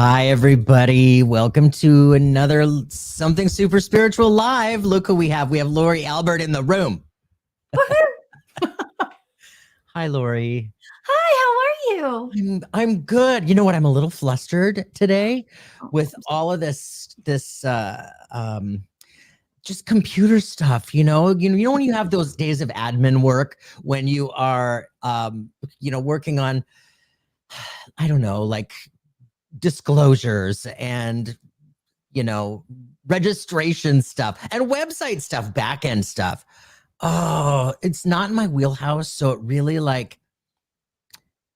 Hi, everybody. Welcome to another Something Super Spiritual Live. Look who we have. We have Lori Albert in the room. Hi, Lori. Hi, how are you? I'm good. You know what? I'm a little flustered today with all of this just computer stuff. You know when you have those days of admin work when you are working on, I don't know, like disclosures and registration stuff and website stuff, back end stuff. Oh, it's not in my wheelhouse, so it really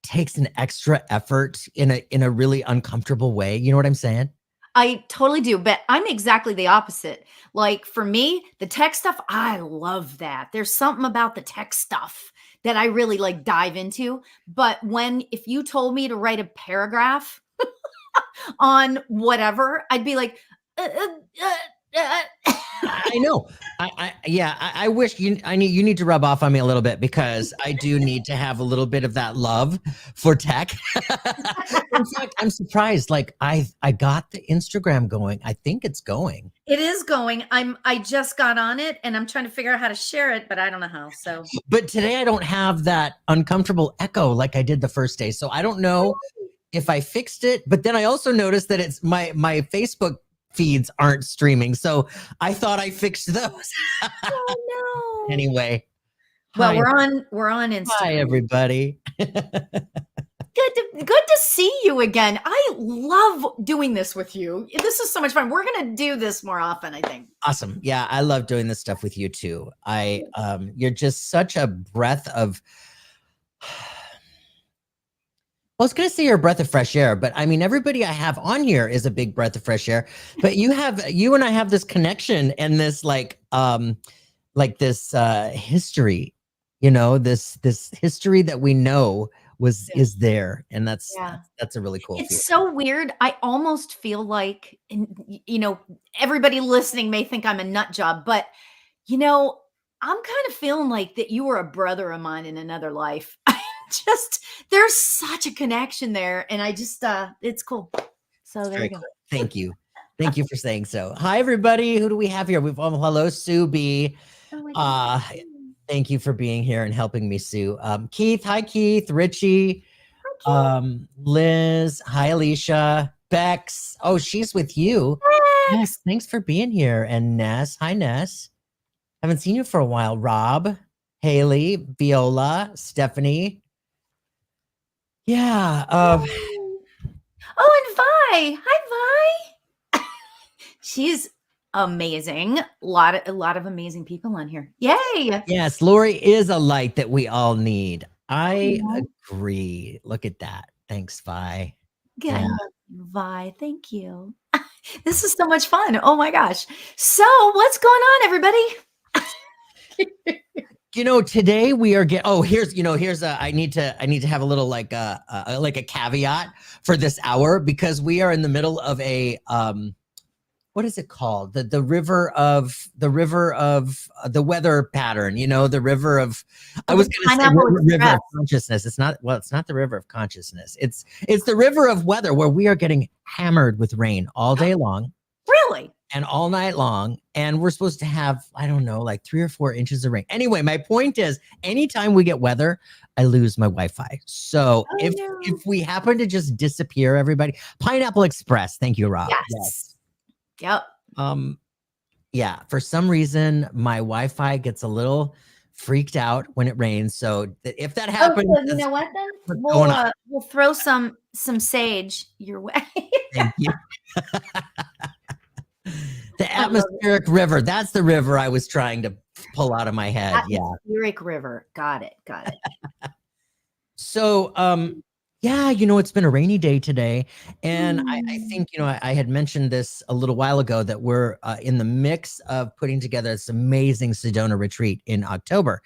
takes an extra effort in a really uncomfortable way. You know what I'm saying? I totally do, but I'm exactly the opposite. Like for me, the tech stuff, I love that. There's something about the tech stuff that I really like dive into. But if you told me to write a paragraph on whatever, I'd be like, I know. I wish you need to rub off on me a little bit because I do need to have a little bit of that love for tech. In fact, I'm surprised. Like I got the Instagram going. I think it's going. It is going. I just got on it and I'm trying to figure out how to share it, but I don't know how. So But today I don't have that uncomfortable echo like I did the first day. So I don't know if I fixed it, but then I also noticed that it's my Facebook feeds aren't streaming. So I thought I fixed those. Oh no. Anyway. Well, we're on Instagram. Hi, everybody. Good to see you again. I love doing this with you. This is so much fun. We're going to do this more often, I think. Awesome. Yeah, I love doing this stuff with you too. You're just such a breath of, I was going to say you're a breath of fresh air, but I mean, everybody I have on here is a big breath of fresh air, but you and I have this connection and this history, this history that we know is there. And that's a really cool It's feeling. so weird. I almost feel like, everybody listening may think I'm a nut job, but I'm kind of feeling like that you were a brother of mine in another life. There's such a connection there. And I just, it's cool. So there you go. Cool. Thank you. Thank you for saying so. Hi, everybody. Who do we have here? Hello, Sue B. Thank you for being here and helping me, Sue. Keith. Hi, Keith. Richie. Hi, Keith. Liz. Hi, Alicia. Bex. Oh, she's with you. Yes. Thanks for being here. And Ness. Hi, Ness. Haven't seen you for a while. Rob. Haley. Viola. Stephanie. Yeah. Oh, and Vi. Hi, Vi. She's amazing. A lot of amazing people on here. Yay. Yes, Lori is a light that we all need. I agree. Look at that. Thanks, Vi. Good. Yeah. Vi, thank you. This is so much fun. Oh my gosh. So what's going on, everybody? Today we are I need to have a little like a caveat for this hour because we are in the middle of a what is it called? The river of the weather pattern, the river of, I was going to say river of consciousness. It's not the river of consciousness. It's the river of weather where we are getting hammered with rain all day long. Really? And all night long. And we're supposed to have, I don't know, like 3 or 4 inches of rain. Anyway, my point is anytime we get weather, I lose my Wi-Fi. So if we happen to just disappear, everybody, Pineapple Express. Thank you, Rob. Yes. Yep. Yeah, for some reason, my Wi-Fi gets a little freaked out when it rains. So if that happens, so you know what then? We'll throw some sage your way. Thank you. The atmospheric river. That's the river I was trying to pull out of my head. Atmospheric river. Got it. So, it's been a rainy day today. And I think, I had mentioned this a little while ago that we're in the mix of putting together this amazing Sedona retreat in October.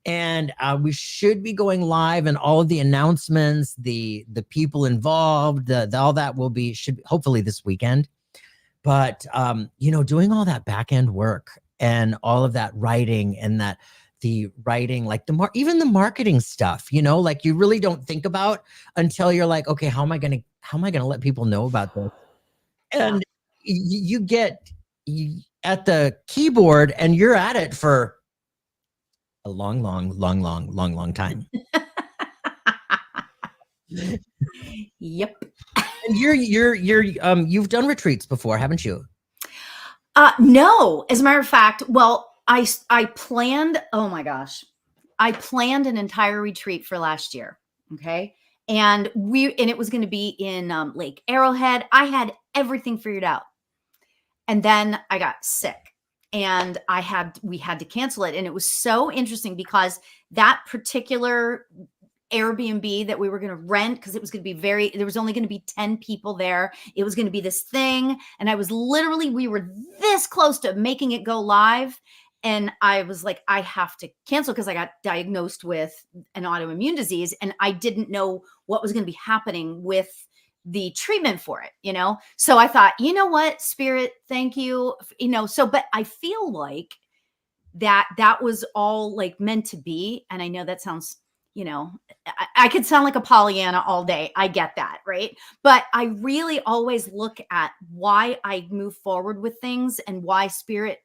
And we should be going live and all of the announcements, the people involved, all that should be hopefully this weekend. But, doing all that back end work and all of that writing and the writing, like even the marketing stuff, like you really don't think about until you're like, okay, how am I going to let people know about this? And you get at the keyboard and you're at it for a long time. Yep. And you've done retreats before, haven't you? No, as a matter of fact, well, I planned, oh my gosh, I planned an entire retreat for last year. Okay. And it was going to be in Lake Arrowhead. I had everything figured out. And then I got sick and we had to cancel it. And it was so interesting because that particular Airbnb that we were going to rent, because it was going to be there was only going to be 10 people there. It was going to be this thing. And we were this close to making it go live. And I was like, I have to cancel because I got diagnosed with an autoimmune disease and I didn't know what was going to be happening with the treatment for it, So I thought, you know what, Spirit, thank you. But I feel like that was all like meant to be. And I know that sounds, I could sound like a Pollyanna all day. I get that. Right. But I really always look at why I move forward with things and why Spirit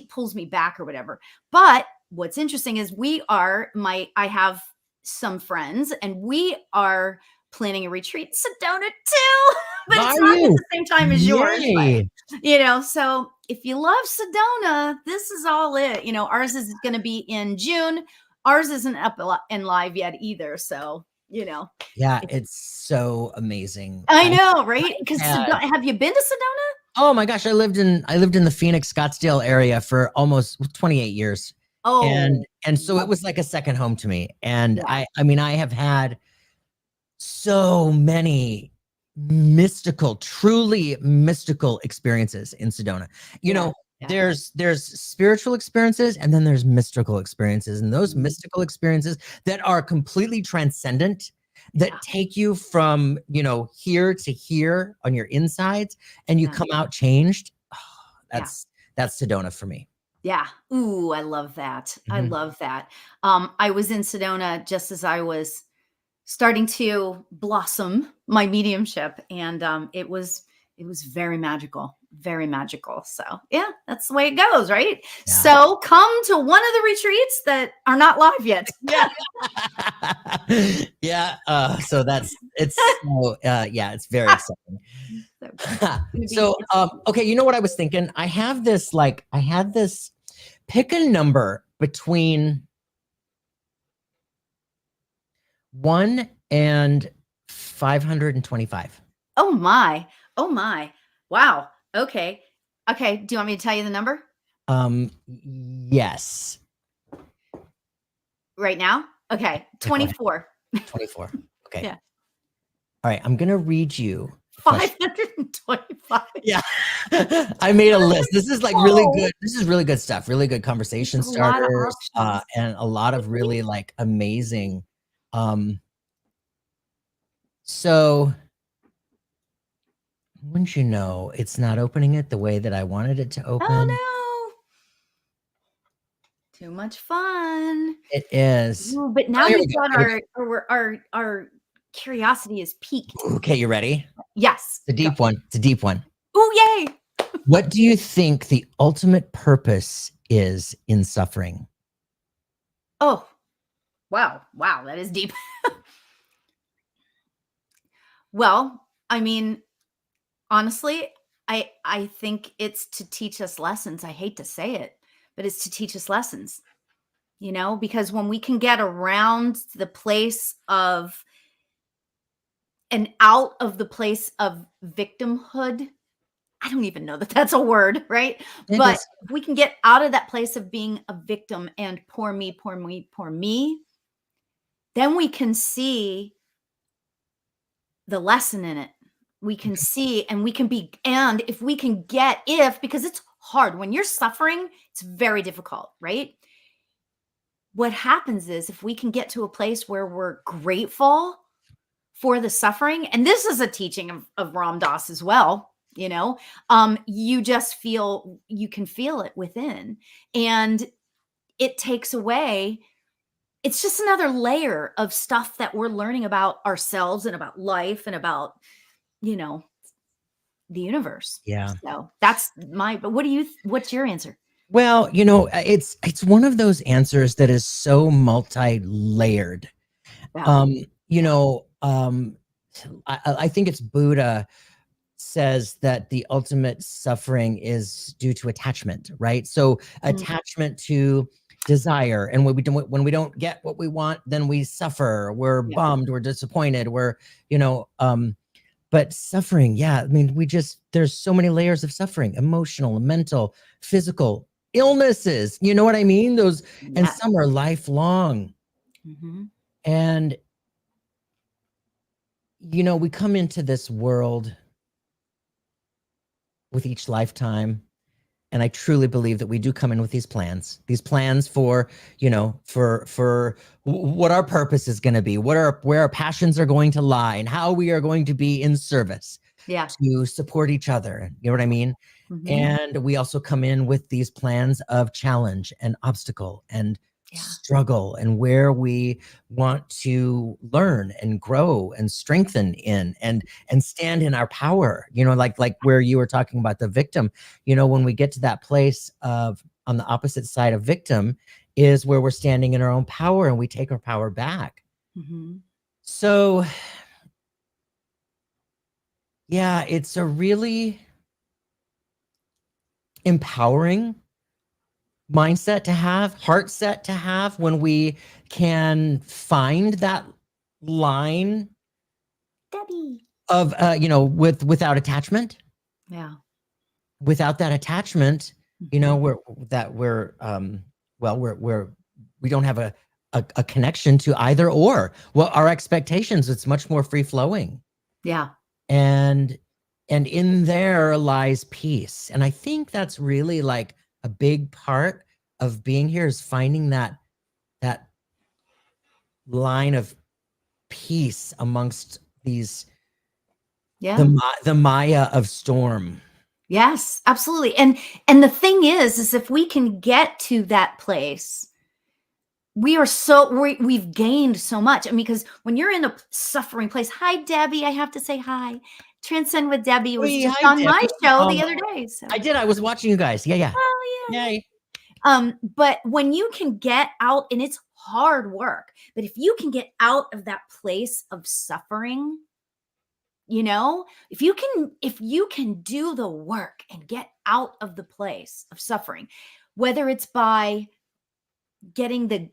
pulls me back or whatever. But what's interesting is I have some friends and we are planning a retreat in Sedona too, but it's not at the same time as yours. But, so if you love Sedona, this is all it. Ours is going to be in June. Ours isn't up and live yet either. So, Yeah, it's so amazing. I know, right? Because have you been to Sedona? Oh my gosh, I lived in the Phoenix Scottsdale area for almost 28 years. Oh, and so it was like a second home to me. And yeah. I have had so many truly mystical experiences in Sedona. There's spiritual experiences and then there's mystical experiences, and those mystical experiences that are completely transcendent, that take you from, here to here on your insides, and you come out changed. Oh, that's Sedona for me. Yeah. Ooh, I love that. Mm-hmm. I love that. I was in Sedona just as I was starting to blossom my mediumship, and it was very magical. Very magical. So yeah, that's the way it goes, right? Yeah. So come to one of the retreats that are not live yet. Yeah. So it's very exciting. So, okay. You know what I was thinking? I had this, pick a number between 1 and 525. Oh my. Wow. Okay. Do you want me to tell you the number? Yes. Right now? Okay. 24. 24. Okay. Yeah. All right. I'm going to read you 525. Yeah. I made a list. This is really good. This is really good stuff. Really good conversation starters. And a lot of really amazing. So wouldn't you know, it's not opening it the way that I wanted it to open. Oh no. Too much fun. It is. Ooh, but now you've got our curiosity is peaked. Okay, you ready? Yes. It's a deep one. It's a deep one. Oh, yay. What do you think the ultimate purpose is in suffering? Oh, wow. Wow, that is deep. Well, I mean, honestly, I think it's to teach us lessons. I hate to say it, but it's to teach us lessons, because when we can get around the place of and out of the place of victimhood, I don't even know that that's a word, right? But if we can get out of that place of being a victim and poor me, poor me, poor me, then we can see the lesson in it. We can see, and we can be, and if we can because it's hard when you're suffering, it's very difficult, right? What happens is if we can get to a place where we're grateful for the suffering, and this is a teaching of Ram Dass as well, you just you can feel it within. And it takes away, it's just another layer of stuff that we're learning about ourselves and about life and about, you know, the universe. Yeah. So that's but what's your answer? Well, it's one of those answers that is so multi-layered. Yeah. You know, I think it's Buddha says that the ultimate suffering is due to attachment, right? So attachment to desire, and when we don't get what we want, then we suffer. We're bummed. We're disappointed. We're, but suffering, yeah. I mean, there's so many layers of suffering: emotional, mental, physical, illnesses. You know what I mean? Those, and some are lifelong. And we come into this world with each lifetime, and I truly believe that we do come in with these plans for, for what our purpose is going to be, where our passions are going to lie, and how we are going to be in service to support each other. You know what I mean? And we also come in with these plans of challenge and obstacle and struggle, and where we want to learn and grow and strengthen in and stand in our power, like where you were talking about the victim. When we get to that place of, on the opposite side of victim, is where we're standing in our own power and we take our power back. So yeah, it's a really empowering mindset to have, heart set to have, when we can find that line of, without attachment. Without that attachment, we don't have a connection to either or. Well, our expectations, it's much more free flowing. And in there lies peace. And I think that's really like a big part of being here, is finding that line of peace amongst these, the Maya of storm. Yes, absolutely. And the thing is if we can get to that place, we've gained so much. I mean, because when you're in a suffering place, hi Debbie, I have to say hi. Transcend with Debbie was just on Debbie. My show the other day. So. I did. I was watching you guys. Yeah. Oh yeah. Yay. But when you can get out, and it's hard work, but if you can get out of that place of suffering, if you can do the work and get out of the place of suffering, whether it's by getting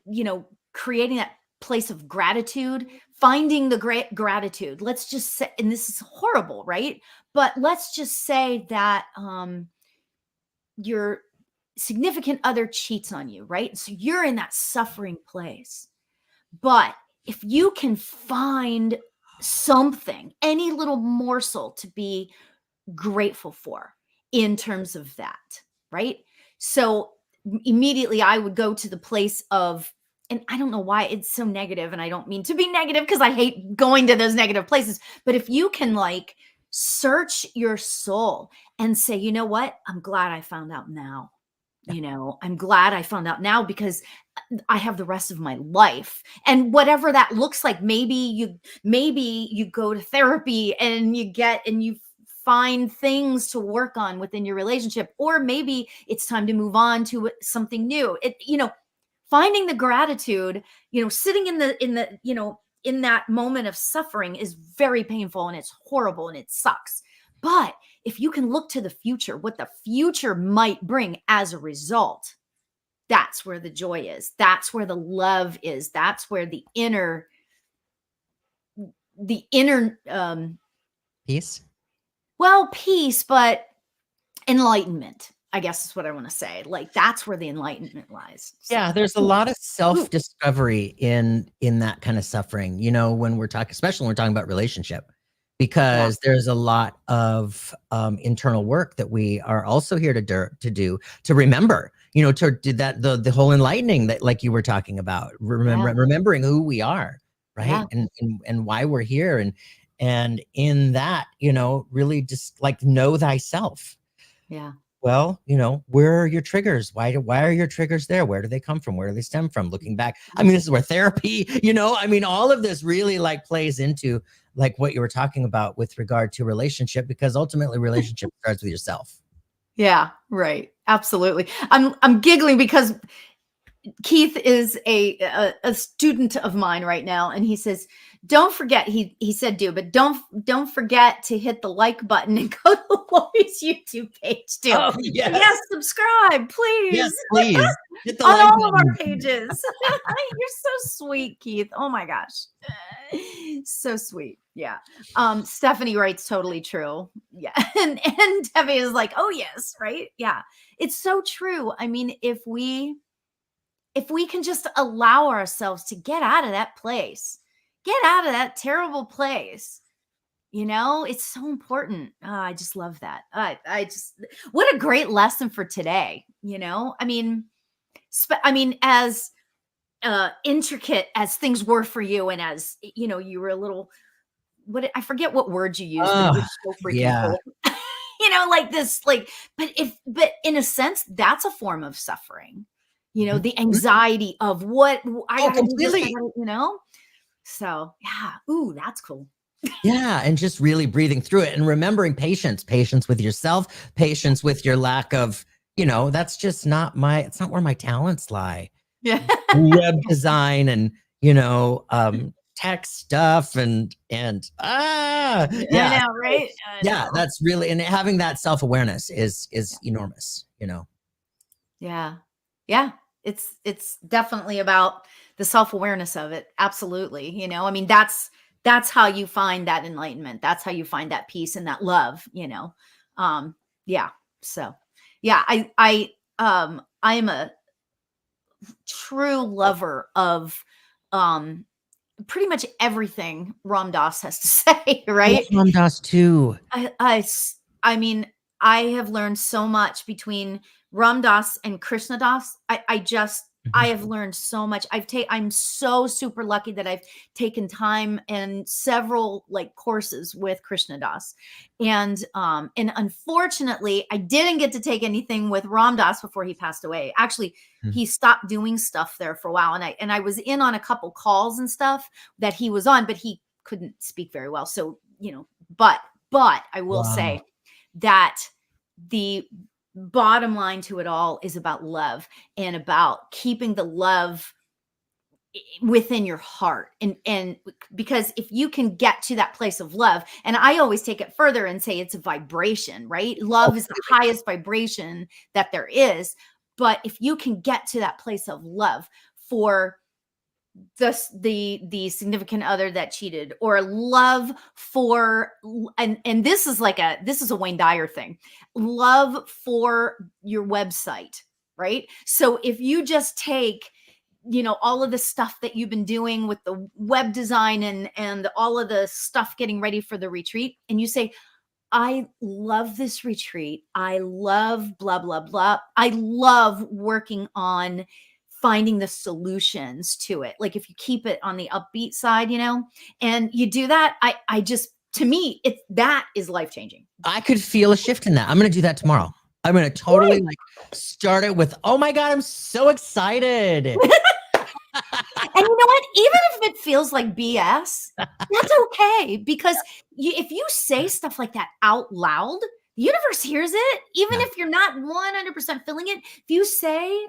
creating that place of gratitude, finding the great gratitude. Let's just say, and this is horrible, right? But let's just say that your significant other cheats on you, right? So you're in that suffering place. But if you can find something, any little morsel to be grateful for in terms of that, right? So immediately I would go to the place of, and I don't know why it's so negative, and I don't mean to be negative because I hate going to those negative places, but if you can like search your soul and say, you know what? I'm glad I found out now. I'm glad I found out now, because I have the rest of my life, and whatever that looks like. Maybe you go to therapy and you find things to work on within your relationship, or maybe it's time to move on to something new. Finding the gratitude, sitting in that moment of suffering is very painful, and it's horrible, and it sucks. But if you can look to the future, what the future might bring as a result, that's where the joy is. That's where the love is. That's where the inner peace. Well, peace, but enlightenment, I guess is what I want to say. Like, that's where the enlightenment lies. So. Yeah, there's a lot of self-discovery in that kind of suffering, when we're talking, especially when we're talking about relationship, because there's a lot of internal work that we are also here to do, to remember, to do that, the whole enlightening that, like you were talking about, remembering who we are, right? And why we're here. And in that, really just like know thyself. well, where are your triggers? Why are your triggers there? Where do they come from? Where do they stem from? Looking back, I mean, this is where therapy, I mean, all of this really like plays into like what you were talking about with regard to relationship, because ultimately relationship starts with yourself. Yeah, right. Absolutely. I'm giggling because Keith is a student of mine right now, and he says, "Don't forget." He said, "Do, but don't forget to hit the like button and go to Lori's YouTube page too." Oh, yes. Yes, subscribe, please. Yes, please. Hit the On like all of button. our pages. You're so sweet, Keith. Oh my gosh. So sweet. Yeah. Stephanie writes totally true. Yeah. And Debbie is like, "Oh yes, right?" Yeah. It's so true. I mean, if we can just allow ourselves to get out of that place, get out of that terrible place, it's so important. I just love that. What a great lesson for today. I mean, as intricate as things were for you, and as you were a little, I forget what word you used, but it was so freaking yeah. cool. Like this, like, but in a sense, that's a form of suffering. The anxiety of what I gotta do this, completely. So yeah. Ooh, that's cool. Yeah. And just really breathing through it and remembering patience with yourself, patience with your lack of, that's just it's not where my talents lie. Yeah. Web design and, tech stuff and I know, right? Yeah, that's really, and having that self-awareness is enormous, Yeah. Yeah. It's definitely about the self-awareness of it. Absolutely. I mean, that's how you find that enlightenment. That's how you find that peace and that love, yeah. So yeah, I am a true lover of pretty much everything Ram Dass has to say, right? Ram Dass too. I mean, I have learned so much between Ram Dass and Krishna Das. I have learned so much. I'm so super lucky that I've taken time and several like courses with Krishna Das. And unfortunately, I didn't get to take anything with Ram Dass before he passed away. Actually, he stopped doing stuff there for a while. And I was in on a couple calls and stuff that he was on, but he couldn't speak very well. So, but I will say that the bottom line to it all is about love and about keeping the love within your heart. And because if you can get to that place of love, and I always take it further and say it's a vibration, right? Love is the highest vibration that there is. But if you can get to that place of love for the significant other that cheated, or love for, and this is a Wayne Dyer thing, love for your website, right? So if you just take all of the stuff that you've been doing with the web design and all of the stuff getting ready for the retreat, and you say, I love this retreat, I love blah blah blah, I love working on finding the solutions to it. Like if you keep it on the upbeat side, and you do that, I just, to me, that is life-changing. I could feel a shift in that. I'm going to do that tomorrow. I'm going to totally start it with, oh my God, I'm so excited. And you know what? Even if it feels like BS, that's okay. Because if you say stuff like that out loud, the universe hears it. Even if you're not 100% feeling it, if you say,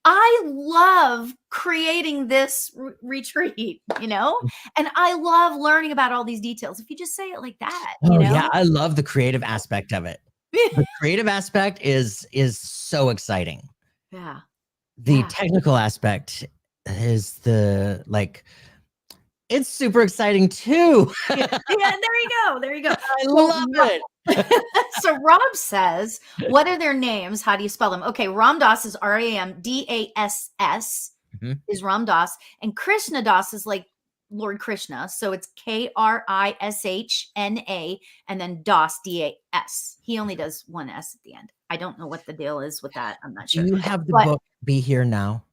I love creating this retreat, and I love learning about all these details. If you just say it like that, yeah, I love the creative aspect of it. The creative aspect is so exciting. Yeah. The technical aspect is it's super exciting too. Yeah, there you go. I love it. So Rob says, what are their names? How do you spell them? Okay, Ram Dass is RAMDASS is Ram Dass, and Krishna Das is like Lord Krishna. So it's KRISHNA and then Das, DAS. He only does one S at the end. I don't know what the deal is with that. I'm not sure. Do you have the book Be Here Now?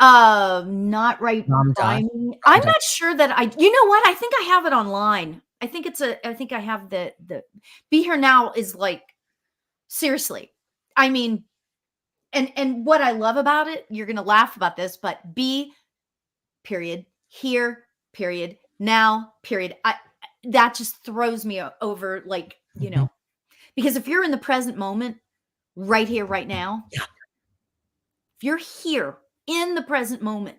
Not right by me. I'm not sure that you know what? I think I have it online. I think I have the Be Here Now is like Seriously. I mean, and what I love about it, you're going to laugh about this, but be period, here, period, now, period. That just throws me over, like, Mhm. because if you're in the present moment, right here, right now, Yeah. if you're here in the present moment,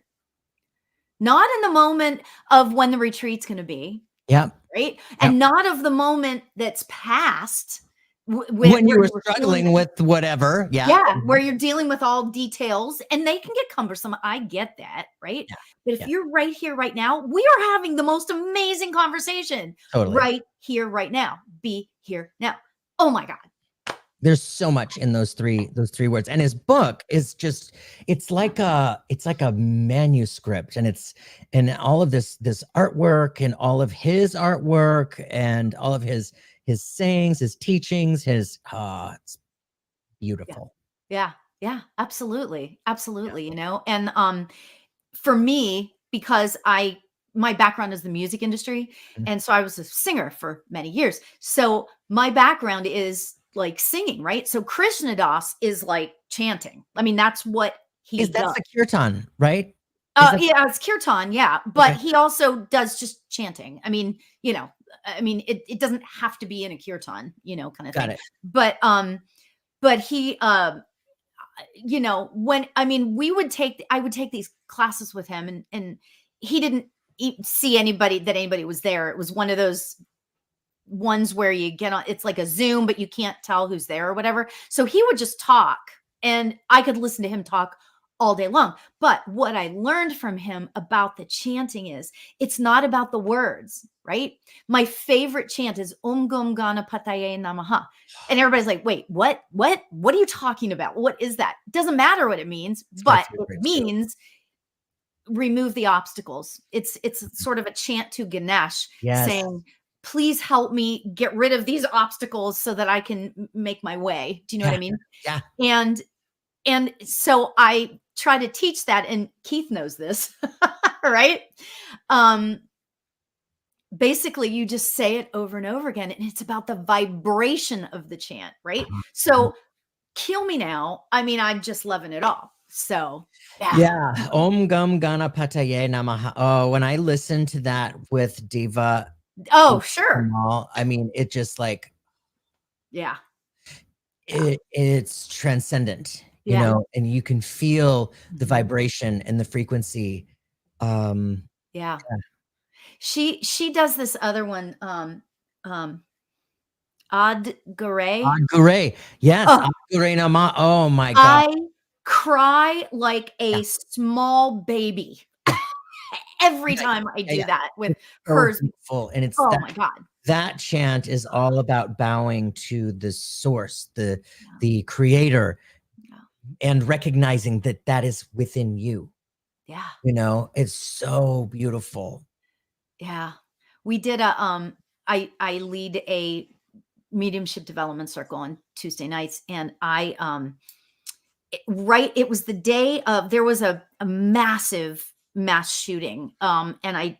not in the moment of when the retreat's going to be, Yeah. right? Yeah. And not of the moment that's past where When you were you were feeling, struggling with whatever. Yeah. yeah, where you're dealing with all details and they can get cumbersome. I get that, right? Yeah. But if Yeah. you're right here, right now, we are having the most amazing conversation Totally. right here, right now. Be here now. Oh my God. There's so much in those three words. And his book is just, it's like a manuscript, and all of this artwork and all of his artwork and all of his sayings, his teachings, it's Yeah. beautiful. Yeah. Yeah. Absolutely. Yeah. Absolutely. And for me, because my background is the music industry, Mm. and so I was a singer for many years. So my background is like singing, right? So Krishna Das is like chanting. I mean, that's what he That's does. the kirtan, right? Is that Yeah, it's kirtan, yeah, but okay? he also does just chanting. I mean, it doesn't have to be in a kirtan, kind of Got thing. it. But he when I would take these classes with him, and he didn't see anybody was there. It was one of those ones where you get on, it's like a Zoom, but you can't tell who's there or whatever. So he would just talk, and I could listen to him talk all day long. But what I learned from him about the chanting is it's not about the words, right? My favorite chant is Gum Gana Pataye Namaha. And everybody's like, wait, what? What are you talking about? What is that? Doesn't matter what it means, It's my but it favorite too. means remove the obstacles. It's sort of a chant to Ganesh Yes. saying, please help me get rid of these obstacles so that I can make my way. Do you know what Yeah. I mean? Yeah. And so I try to teach that, and Keith knows this, right? Um, Basically, you just say it over and over again, and it's about the vibration of the chant, right? Mhm. So kill me now. I mean, I'm just loving it all. So yeah. Yeah. Om Gum Ganapataye Namaha. Oh, when I listened to that with Diva Oh, and sure. Kamal, I mean, it just like Yeah. Yeah. it's transcendent, Yeah. and you can feel the Mhm. vibration and the frequency. Um, Yeah. yeah. She does this other one, um, Ad Garay. Gure. Yes. Oh, Gure Nama. Oh my God. I cry like Yeah. a small baby Yeah. every Yeah. time I Yeah. do Yeah. that with It's so hers. beautiful. And it's Oh my God. that chant is all about bowing to the source, Yeah. the creator, Yeah. and recognizing that that is within you. Yeah. It's so beautiful. Yeah. We did I lead a mediumship development circle on Tuesday nights, and it was the day of, there was a massive mass shooting, and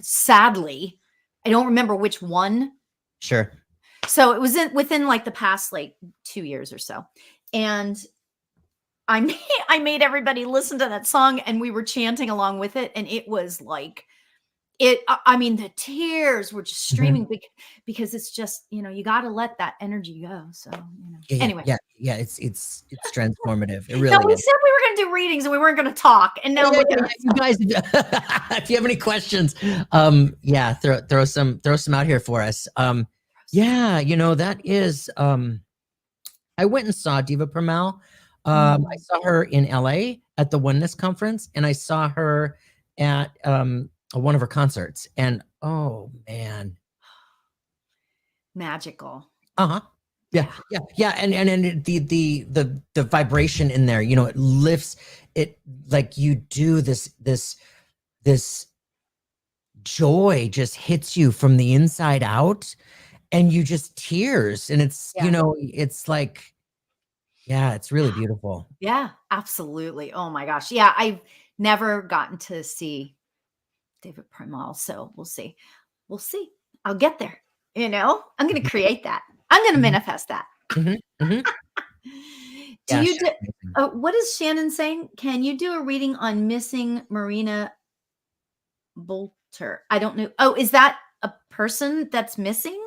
sadly I don't remember which one. Sure. So it was within like the past like 2 years or so, and I made everybody listen to that song, and we were chanting along with it, and it was like, I mean, the tears were just Mhm. streaming, because it's just, you got to let that energy go. So, Yeah, yeah, anyway. yeah, yeah. It's transformative. It No, really we is. said we were going to do readings and we weren't going to talk. And Yeah, now yeah, look yeah, at yeah. us. You guys, if you have any questions, yeah, throw some out here for us. Yeah, that is. I went and saw Diva Pramal. I Mm. saw her in LA at the Oneness Conference, and I saw her at one of her concerts. And oh man, Magical. uh-huh. Yeah, Yeah. yeah, yeah. And the vibration in there, it lifts it, like you do this joy just hits you from the inside out, and you just tears, and Yeah. it's like, yeah, it's really beautiful. Yeah, absolutely. Oh my gosh. Yeah. I've never gotten to see David Primal. So we'll see. We'll see. I'll get there. I'm going to create that. I'm going to Mhm. manifest that. Mhm, mhm. Do Yeah, you she's do amazing. what is Shannon saying? Can you do a reading on missing Marina Bolter? I don't know. Oh, is that a person that's missing?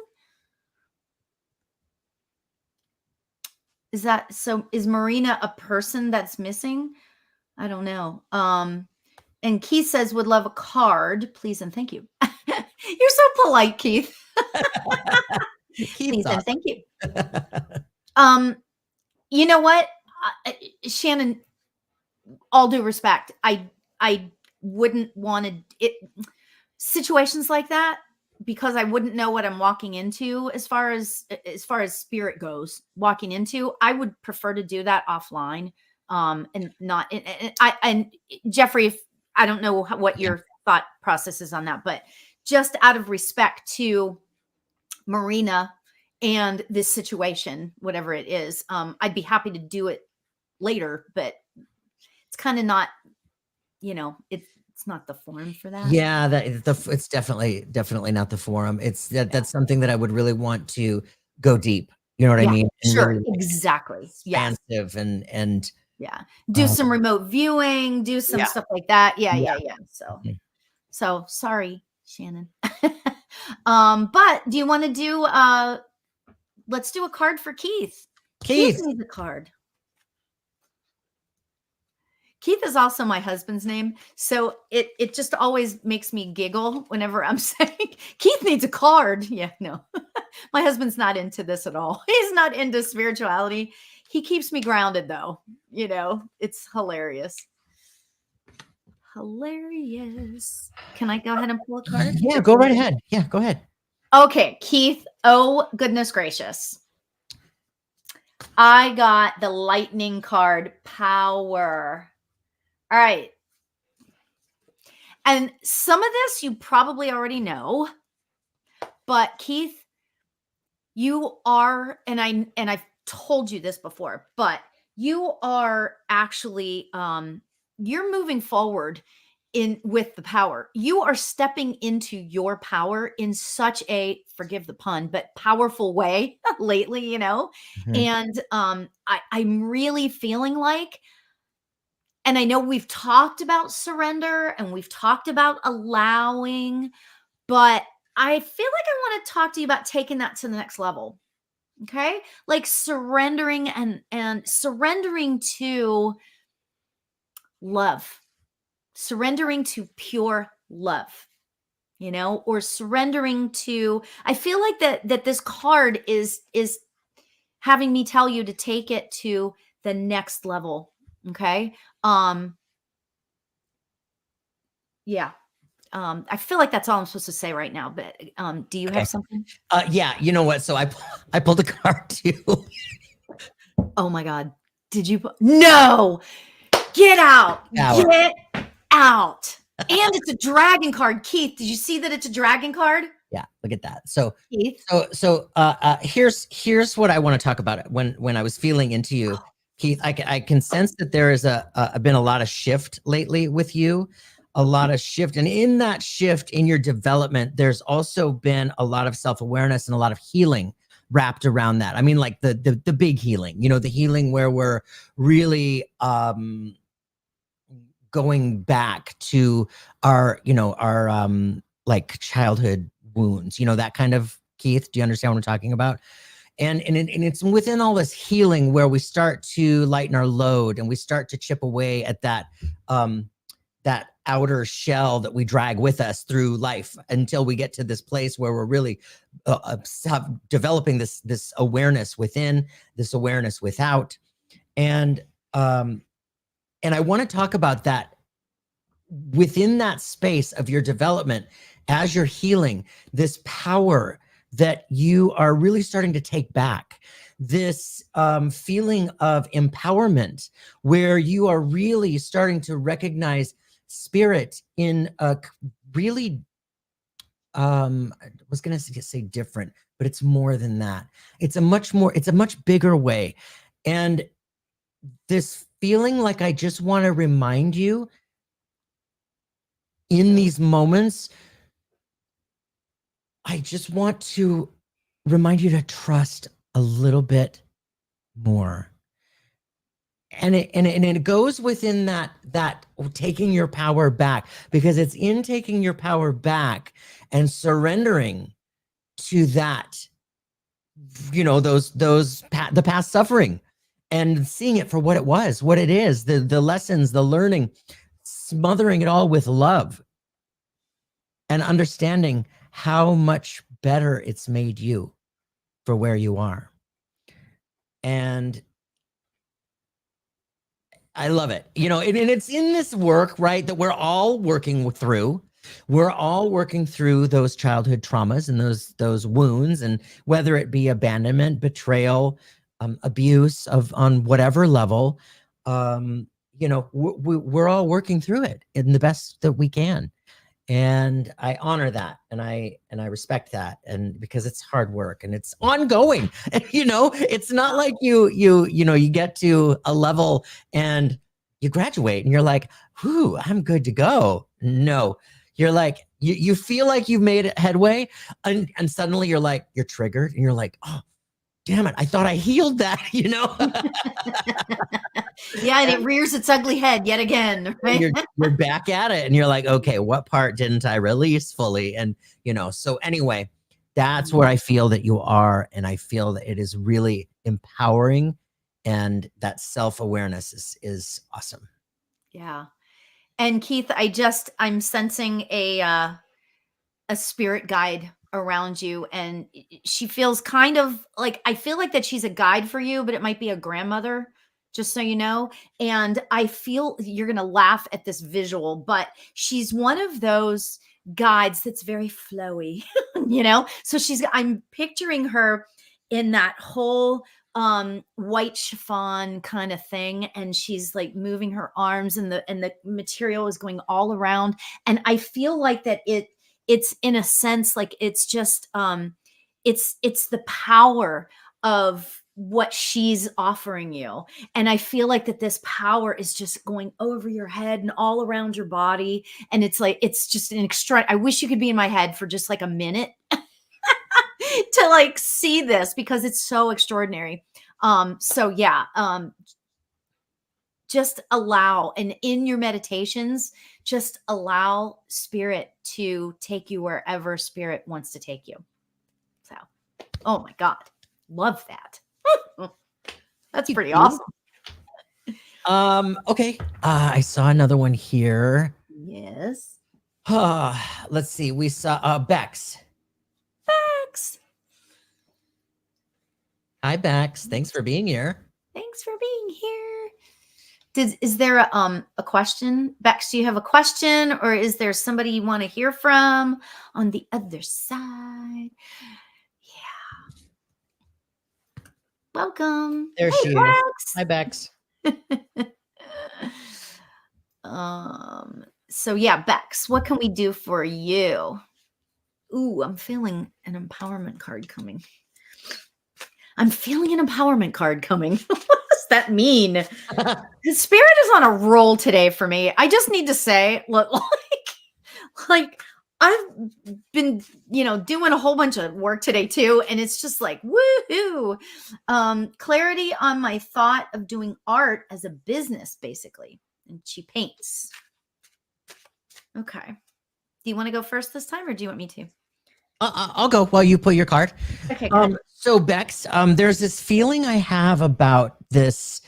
Is that so is Marina a person that's missing? I don't know. And Keith says would love a card, please and thank you. You're so polite, Keith. Keith's Please and awesome. thank you. Um, you know what? Shannon, all due respect, I wouldn't want to it situations like that because I wouldn't know what I'm walking into as far as spirit goes. Walking into, I would prefer to do that offline. And not and Jeffrey, if I don't know what Yeah. your thought process is on that, but just out of respect to Marina and this situation, whatever it is, I'd be happy to do it later, but it's kind of not, it's not the forum for that. Yeah, it's definitely not the forum. It's Yeah. that's something that I would really want to go deep. You know what I Yeah, mean? And really sure. like Exactly. Yes. expansive and Yeah. Do um, some remote viewing, do some yeah, stuff like that. Yeah, yeah. yeah, yeah. So Mhm. so sorry, Shannon. But do you want to do let's do a card for Keith. Keith Keith. needs a card. Keith is also my husband's name, so it just always makes me giggle whenever I'm saying Keith needs a card. Yeah, no. My husband's not into this at all. He's not into spirituality. He keeps me grounded though. It's hilarious. Hilarious. Can I go ahead and pull a card? Yeah, Or go can right you? ahead. Yeah, go ahead. Okay, Keith. Oh, goodness gracious. I got the lightning card power. All right. And some of this you probably already know, but Keith, you are, and I've told you this before, but you are actually you're moving forward in with the power. You are stepping into your power in such a, forgive the pun, but powerful way lately. Mhm. And I'm really feeling like, and I know we've talked about surrender and we've talked about allowing, but I feel like I want to talk to you about taking that to the next level. Okay? Like surrendering and surrendering to love. Surrendering to pure love, or surrendering to, I feel like that this card is having me tell you to take it to the next level. Okay? Yeah. I feel like that's all I'm supposed to say right now, but do you Okay. have something? Yeah, you know what? So I pulled a card too. Oh my god. Did you No. Get out. Power. Get out. And it's a dragon card. Keith, did you see that it's a dragon card? Yeah, look at that. So Keith. here's what I want to talk about when I was feeling into you, Keith. I can sense that there is been a lot of shift lately with you, a lot of shift, and in that shift in your development, there's also been a lot of self-awareness and a lot of healing wrapped around that. I mean, like the big healing, the healing where we're really going back to our like childhood wounds, that kind of, Keith. Do you understand what I'm talking about? And it's within all this healing where we start to lighten our load and we start to chip away at that outer shell that we drag with us through life until we get to this place where we're really developing this awareness within, this awareness without. And um and I want to talk about that within that space of your development as you're healing, this power that you are really starting to take back, this feeling of empowerment where you are really starting to recognize spirit in a really I was going to say different, but it's more than that. It's a much bigger way. And this feeling, like, I just want to remind you in these moments, I just want to remind you to trust a little bit more. And it goes within that taking your power back, because it's in taking your power back and surrendering to that, the past suffering, and seeing it for what it was, what it is, the lessons, the learning, smothering it all with love, and understanding how much better it's made you for where you are. And I love it. And it's in this work, right, that we're all working through. We're all working through those childhood traumas and those wounds, and whether it be abandonment, betrayal, abuse on whatever level, we're all working through it in the best that we can. And I honor that, and I respect that, and because it's hard work and it's ongoing. It's not like you get to a level and you graduate and you're like, whew, I'm good to go. No, you're like, you feel like you've made headway, and suddenly you're triggered and you're like, oh, damn it, I thought I healed that. Yeah, and it rears its ugly head yet again, right? You're back at it, and you're like, okay, what part didn't I release fully? And so anyway, that's where I feel that you are, and I feel that it is really empowering, and that self-awareness is awesome. Yeah. And Keith, I'm sensing a spirit guide around you, and she feels kind of like, I feel like that she's a guide for you, but it might be a grandmother, just so you know. And I feel you're going to laugh at this visual, but she's one of those guides that's very flowy, So I'm picturing her in that whole white chiffon kind of thing, and she's like moving her arms, and the material is going all around, and I feel like that it's in a sense like it's just it's the power of what she's offering you. And I feel like that this power is just going over your head and all around your body, and it's just an extra. I wish you could be in my head for just like a minute to like see this, because it's so extraordinary. So yeah, just allow, and in your meditations, just allow spirit to take you wherever spirit wants to take you. So, oh my God, love that. That's pretty awesome. Okay. I saw another one here. Yes. Let's see. We saw Bex. Bex. Hi, Bex. Thanks for being here. Thanks for being here. Is there a question? Bex, do you have a question, or is there somebody you want to hear from on the other side? Yeah. Welcome. There she is. Hi, Bex. So yeah, Bex, what can we do for you? Ooh, I'm feeling an empowerment card coming. What does that mean? The spirit is on a roll today for me. I just need to say, look, like I've been, doing a whole bunch of work today too, and it's just like woohoo! Clarity on my thought of doing art as a business, basically. And she paints. Okay. Do you want to go first this time, or do you want me to? I'll go while you pull your card. Okay. So Bex, there's this feeling I have about this,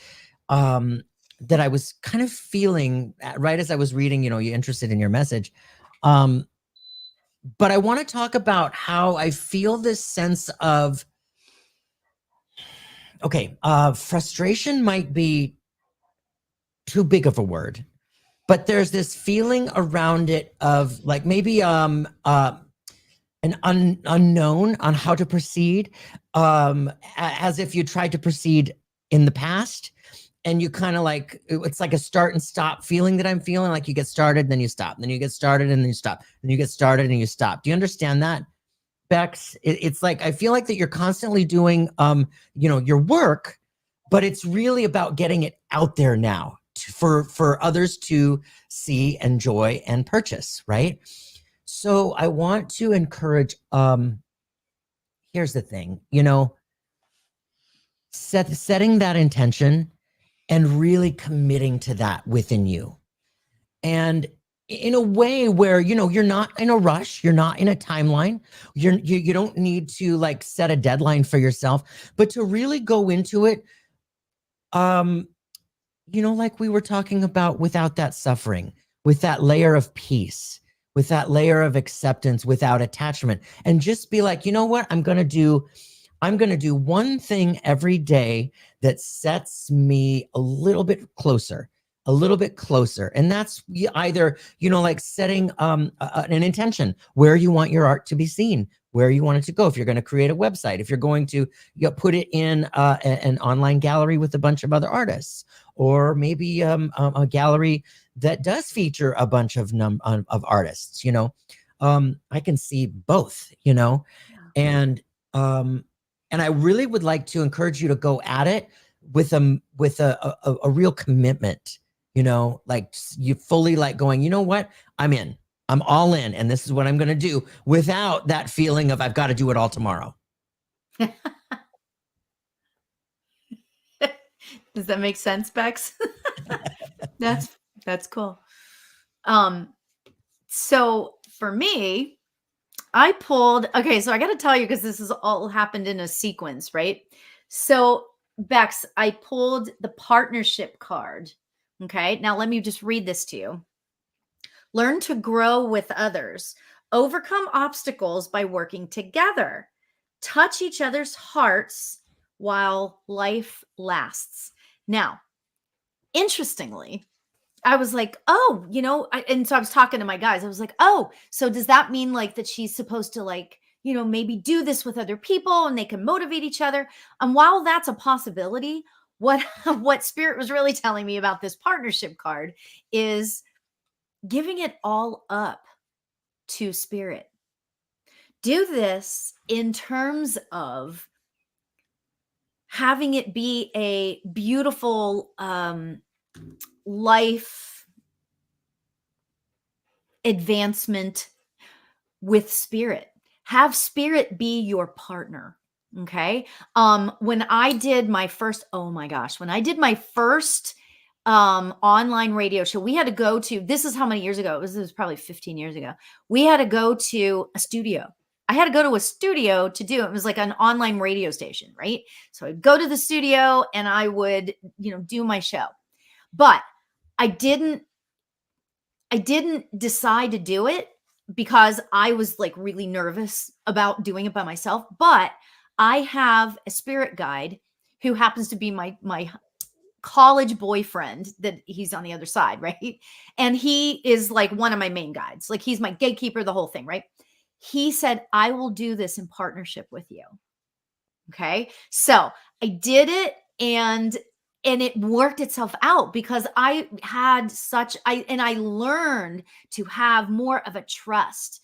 that I was kind of feeling right as I was reading, you're interested in your message. But I want to talk about how I feel this sense of, frustration might be too big of a word, but there's this feeling around it of like maybe an unknown on how to proceed, as if you tried to proceed in the past, and you kind of like, it's like a start and stop feeling that I'm feeling. Like you get started, then you stop, then you get started, and then you stop, then you get started and you stop. Do you understand that, Bex? It's like I feel like that you're constantly doing your work, but it's really about getting it out there now for others to see, enjoy, and purchase, right? So I want to encourage, here's the thing, setting that intention and really committing to that within you. And in a way where, you're not in a rush, you're not in a timeline, you don't need to like set a deadline for yourself, but to really go into it, like we were talking about, without that suffering, with that layer of peace, with that layer of acceptance, without attachment, and just be like, you know what, I'm going to do one thing every day that sets me a little bit closer. And that's either, like setting an intention where you want your art to be seen, where you want it to go. If you're going to create a website, if you're going to put it in an online gallery with a bunch of other artists, or maybe a gallery that does feature a bunch of artists, I can see both, and I really would like to encourage you to go at it with a real commitment, like you fully like going, you know what, I'm in. I'm all in, and this is what I'm going to do, without that feeling of I've got to do it all tomorrow. Does that make sense, Bex? That's cool. So for me, I pulled, okay, so I got to tell you, because this has all happened in a sequence, right? So Bex, I pulled the partnership card. Okay. Now let me just read this to you. Learn to grow with others, overcome obstacles by working together, touch each other's hearts while life lasts. Now, interestingly, I was like, oh, and so I was talking to my guys. I was like, oh, so does that mean like that she's supposed to like, maybe do this with other people and they can motivate each other? And while that's a possibility, what Spirit was really telling me about this partnership card is giving it all up to Spirit. Do this in terms of having it be a beautiful life advancement with Spirit. Have Spirit be your partner. Okay. When I did my first, online radio show, we had to go to, this is how many years ago? This was probably 15 years ago. We had to go to a studio. I had to go to a studio to do it. It was like an online radio station, right? So I'd go to the studio and I would, do my show. But I didn't decide to do it because I was like really nervous about doing it by myself. But I have a spirit guide who happens to be my college boyfriend, that he's on the other side, right? And he is like one of my main guides. Like he's my gatekeeper, the whole thing, right? He said, I will do this in partnership with you. Okay. So I did it, and it worked itself out because I had I learned to have more of a trust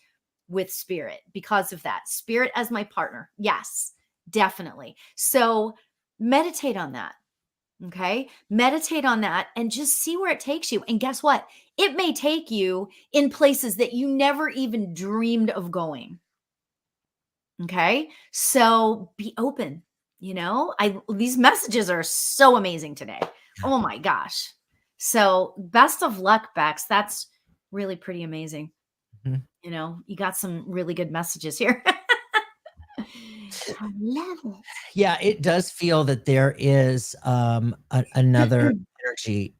with Spirit because of that. Spirit as my partner. Yes, definitely. So meditate on that. Okay. Meditate on that and just see where it takes you. And guess what? It may take you in places that you never even dreamed of going. Okay. So be open. These messages are so amazing today. Oh my gosh. So best of luck, Bex. That's really pretty amazing. Mm-hmm. You got some really good messages here. I love it. Yeah, it does feel that there is another energy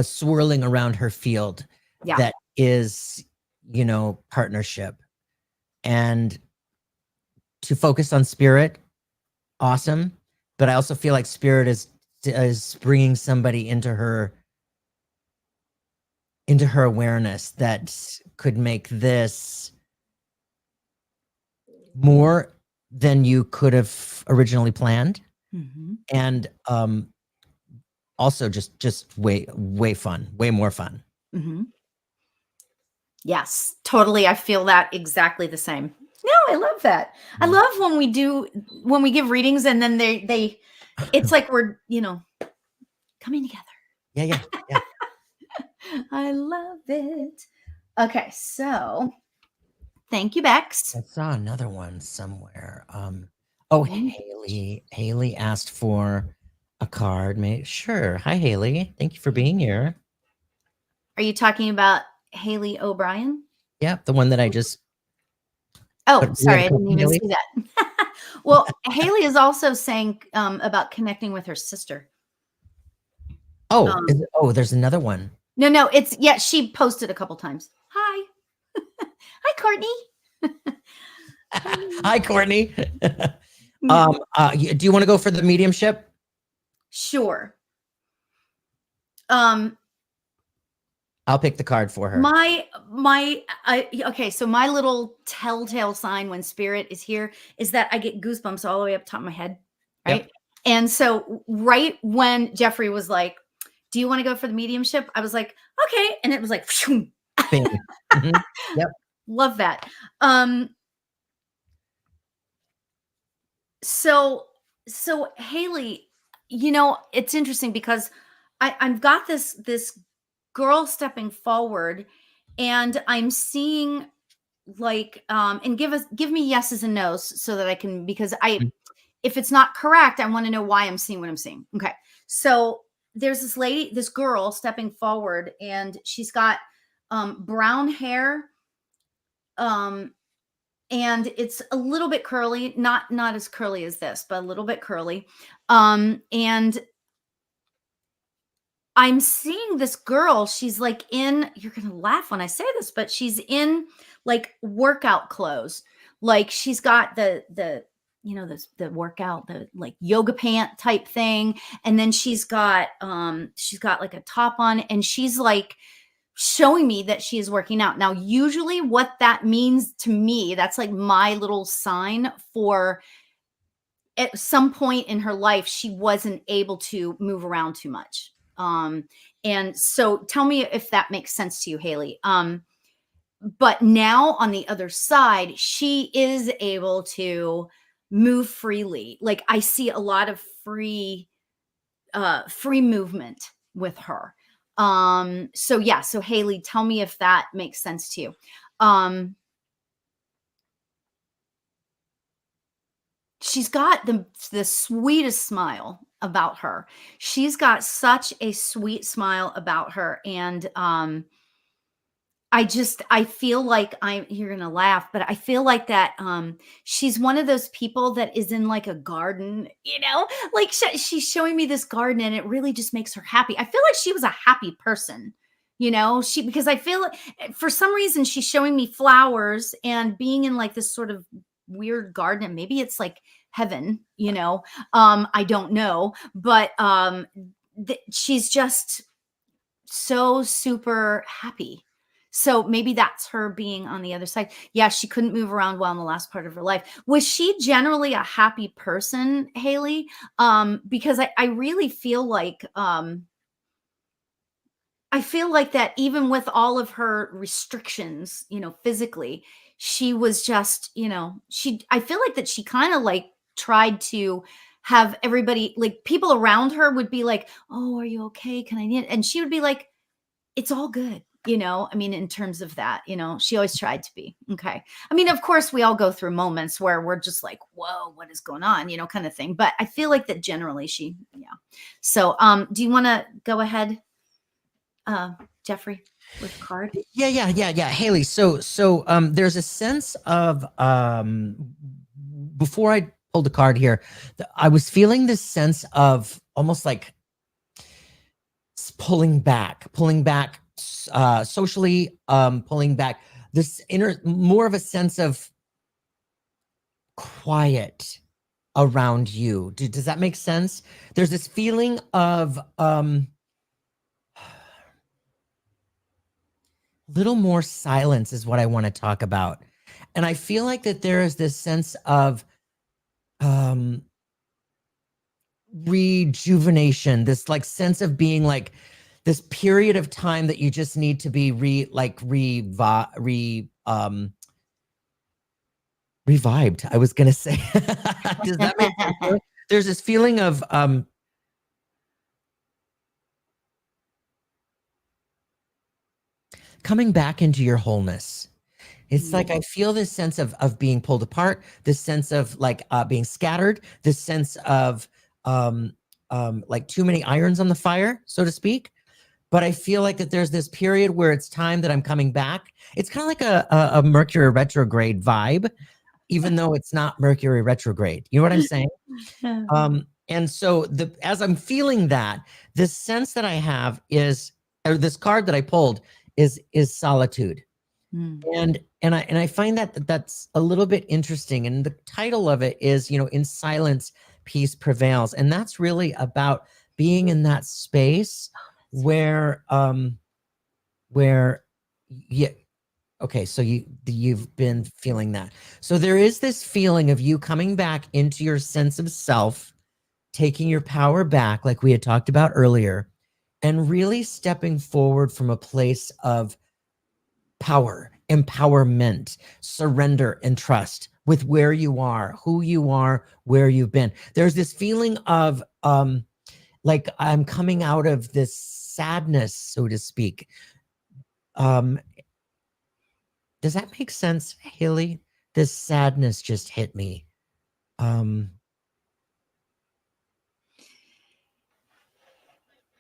swirling around her field that is, partnership. And to focus on Spirit, awesome. But I also feel like Spirit is bringing somebody into her awareness that could make this more than you could have originally planned. Mm-hmm. And also just way fun, way more fun. Mm-hmm. Yes, totally. I feel that exactly the same. No, I love that. I love when we give readings and then they it's like we're, coming together. Yeah. I love it. Okay, so thank you, Bex. I saw another one somewhere. Oh, Haley asked for a card. Sure. Hi, Haley. Thank you for being here. Are you talking about Haley O'Brien? Yep, the one that I just. Oh, sorry, I didn't even see that. Well, Haley is also saying about connecting with her sister. Oh, there's another one. No, it's she posted a couple times. Hi. Hi, Courtney. Hi, Courtney. Do you want to go for the mediumship? Sure. I'll pick the card for her. Okay, so my little telltale sign when spirit is here is that I get goosebumps all the way up top of my head, right? Yep. And so right when Jeffrey was like, do you want to go for the mediumship? I was like, okay. And it was like, mm-hmm. Yep. Love that. So Haley, it's interesting because I've got this girl stepping forward, and I'm seeing like and give me yeses and nos so that I can, because if it's not correct, I want to know why I'm seeing what I'm seeing. Okay. So there's this girl stepping forward, and she's got brown hair, and it's a little bit curly, not as curly as this, but a little bit curly. And I'm seeing this girl, she's like you're going to laugh when I say this, but she's in like workout clothes. Like she's got the workout, the like yoga pant type thing. And then she's got like a top on, and she's like showing me that she is working out. Now, usually what that means to me, that's like my little sign for at some point in her life, she wasn't able to move around too much. And so tell me if that makes sense to you, Haley. But now on the other side, she is able to move freely. Like I see a lot of free movement with her. So Haley, tell me if that makes sense to you. She's got the sweetest smile about her. She's got such a sweet smile about her. And I feel like you're going to laugh, but I feel like that she's one of those people that is in like a garden, like she's showing me this garden, and it really just makes her happy. I feel like she was a happy person, because I feel for some reason she's showing me flowers and being in like this sort of weird garden, and maybe it's like heaven, I don't know, but she's just so super happy. So maybe that's her being on the other side. Yeah, she couldn't move around well in the last part of her life. Was she generally a happy person, Haley? Because I really feel like that even with all of her restrictions, physically, she was just, I feel like that she kind of like tried to have everybody, like people around her would be like, oh, are you okay? Can I need it? And she would be like, it's all good. I mean, in terms of that, she always tried to be. Okay. I mean, of course, we all go through moments where we're just like, whoa, what is going on, kind of thing. But I feel like that generally yeah. So do you want to go ahead, Jeffrey, with card? Yeah. Haley, so there's a sense of before I pulled the card here, I was feeling this sense of almost like pulling back socially, pulling back, this more of a sense of quiet around you. Does that make sense? There's this feeling of little more silence is what I want to talk about. And I feel like that there is this sense of rejuvenation, this like sense of being like this period of time that you just need to be revived. I was gonna say, does that make sense? There's this feeling of coming back into your wholeness. It's like I feel this sense of being pulled apart, this sense of like being scattered, this sense of like too many irons on the fire, so to speak. But I feel like that there's this period where it's time that I'm coming back. It's kind of like a Mercury retrograde vibe, even though it's not Mercury retrograde. You know what I'm saying? And so as I'm feeling that, this sense that I have is, or this card that I pulled is solitude. And I find that that's a little bit interesting. And the title of it is, in silence, peace prevails. And that's really about being in that space where yeah, okay, so you've been feeling that. So there is this feeling of you coming back into your sense of self, taking your power back, like we had talked about earlier, and really stepping forward from a place of power, empowerment, surrender, and trust with where you are, who you are, where you've been. There's this feeling of like I'm coming out of this sadness, so to speak. Does that make sense, Haley? This sadness just hit me.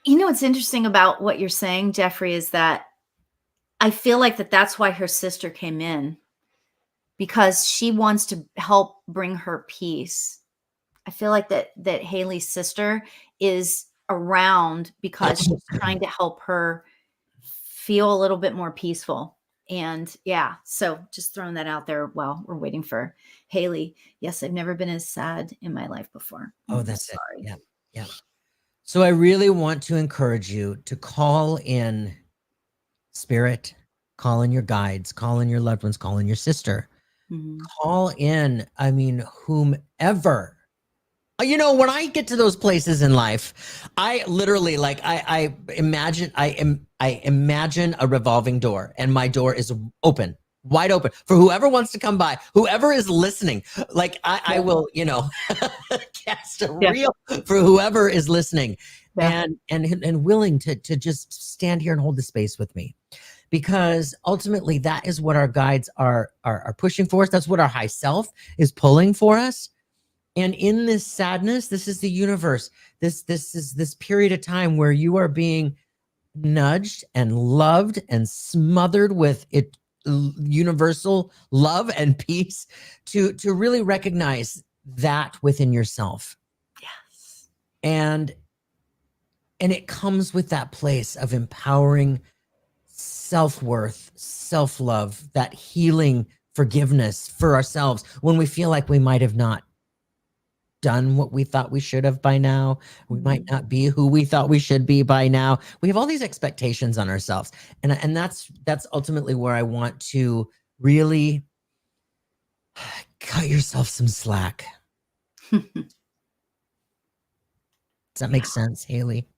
What's interesting about what you're saying, Jeffrey, is that I feel like that's why her sister came in, because she wants to help bring her peace. I feel like that Haley's sister is around because she's trying to help her feel a little bit more peaceful. And yeah, so just throwing that out there while we're waiting for Haley. Yes, I've never been as sad in my life before. Oh, that's sorry. It. Yeah. So I really want to encourage you to call in spirit, call in your guides, call in your loved ones, call in your sister, call in, whomever. When I get to those places in life, I literally I imagine a revolving door, and my door is open, wide open for whoever wants to come by, whoever is listening. Like I will, cast a reel for whoever is listening and willing to just stand here and hold the space with me. Because ultimately that is what our guides are pushing for us. That's what our high self is pulling for us. And in this sadness, this is the universe. This is this period of time where you are being nudged and loved and smothered with it, universal love and peace, to really recognize that within yourself. Yes. And it comes with that place of empowering self-worth, self-love, that healing forgiveness for ourselves when we feel like we might have not done what we thought we should have by now. We might not be who we thought we should be by now. We have all these expectations on ourselves. And that's ultimately where I want to really cut yourself some slack. Does that make sense, Haley?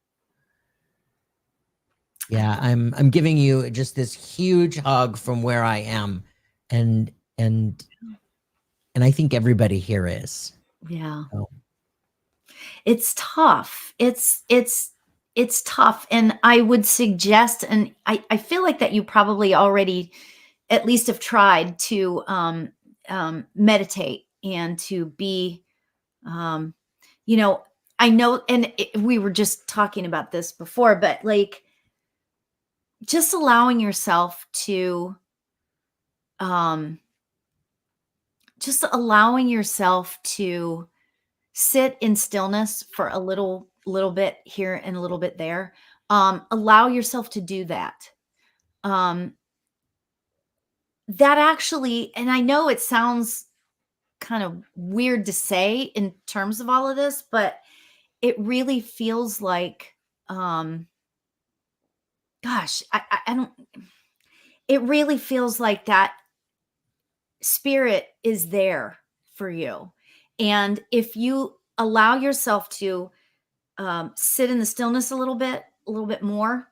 Yeah, I'm giving you just this huge hug from where I am. And I think everybody here is. Yeah. So. It's tough. It's tough. And I would suggest, and I feel like that you probably already at least have tried to meditate and to be, I know, and we were just talking about this before, but like just allowing yourself to, sit in stillness for a little bit here and a little bit there. Allow yourself to do that. That actually, and I know it sounds kind of weird to say in terms of all of this, but it really feels like, gosh, I don't, it really feels like that spirit is there for you. And if you allow yourself to sit in the stillness a little bit more,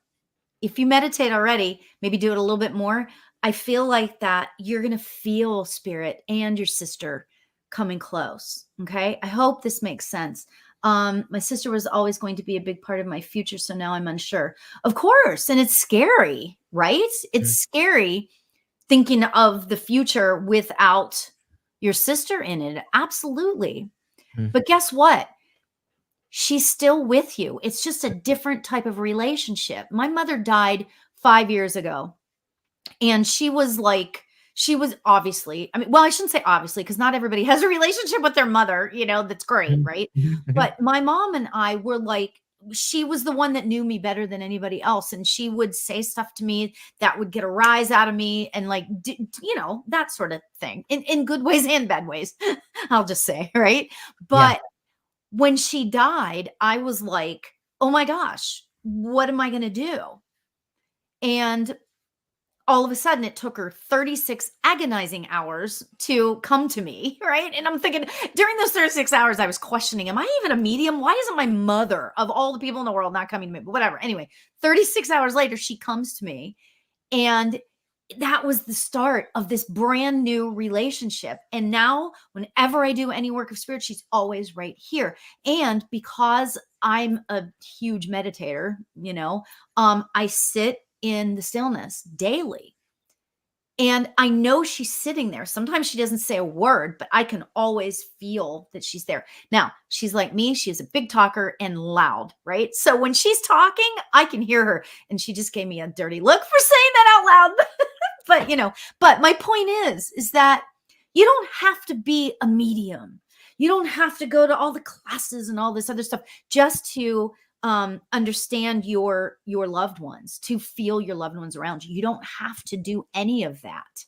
if you meditate already, maybe do it a little bit more. I feel like that you're going to feel spirit and your sister coming close. Okay. I hope this makes sense. My sister was always going to be a big part of my future. So now I'm unsure, of course. And it's scary, right? It's scary thinking of the future without your sister in it. Absolutely. Mm. But guess what? She's still with you. It's just a different type of relationship. My mother died 5 years ago, and she was obviously, I mean, well, I shouldn't say obviously, because not everybody has a relationship with their mother, that's great, Mhm. right? Mhm. Mhm. But my mom and I were like, she was the one that knew me better than anybody else. And she would say stuff to me that would get a rise out of me, and like, that sort of thing, in good ways and bad ways, I'll just say, right? Yeah. But when she died, I was like, oh my gosh, what am I going to do? And all of a sudden, it took her 36 agonizing hours to come to me, right? And I'm thinking, during those 36 hours, I was questioning, am I even a medium? Why isn't my mother, of all the people in the world, not coming to me? But whatever. Anyway, 36 hours later, she comes to me. And that was the start of this brand new relationship. And now, whenever I do any work of spirit, she's always right here. And because I'm a huge meditator, I sit in the stillness daily. And I know she's sitting there. Sometimes she doesn't say a word, but I can always feel that she's there. Now, she's like me. She's a big talker and loud, right? So when she's talking, I can hear her. And she just gave me a dirty look for saying that out loud. But my point is that you don't have to be a medium. You don't have to go to all the classes and all this other stuff just to understand your loved ones, to feel your loved ones around you. You don't have to do any of that.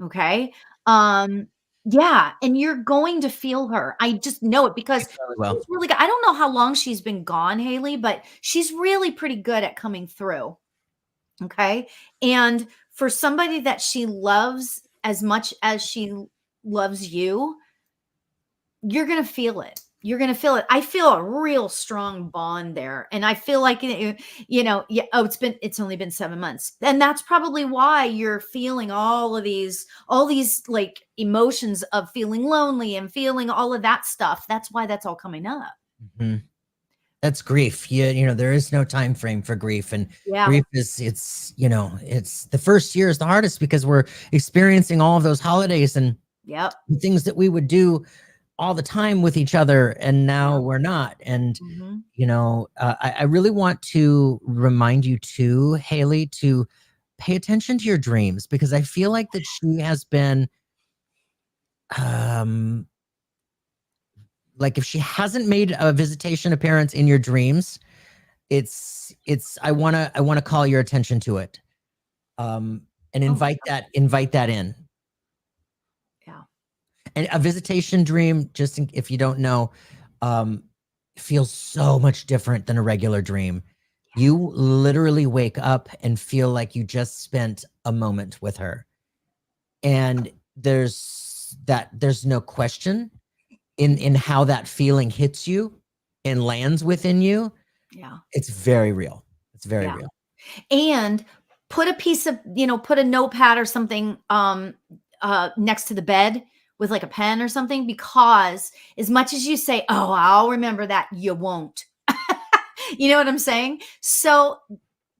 Okay. um yeah, and you're going to feel her. I just know it because Really well. she's really good. I don't know how long she's been gone, Haley, but she's really pretty good at coming through. Okay. And for somebody that she loves as much as she loves you, you're going to feel it. You're going to feel it. I feel a real strong bond there. And I feel like, yeah, oh, it's only been 7 months. And that's probably why you're feeling all these like emotions of feeling lonely and feeling all of that stuff. That's why that's all coming up. Mhm. That's grief. There is no time frame for grief, and Yeah. grief it's the first year is the hardest because we're experiencing all of those holidays and Yep. things that we would do all the time with each other, and now Yep. we're not. And Hmm. I really want to remind you too, Haley, to pay attention to your dreams, because I feel like that she has been, um, like, if she hasn't made a visitation appearance in your dreams, I wanna call your attention to it, and Oh, invite that in. yeah. And a visitation dream, if you don't know, um, feels so much different than a regular dream. You literally wake up and feel like you just spent a moment with her. And there's no question in how that feeling hits you and lands within you. Yeah. It's very real. It's very Yeah. real. And put a piece of, put a notepad or something next to the bed with like a pen or something, because as much as you say, oh, I'll remember that, you won't. You know what I'm saying? So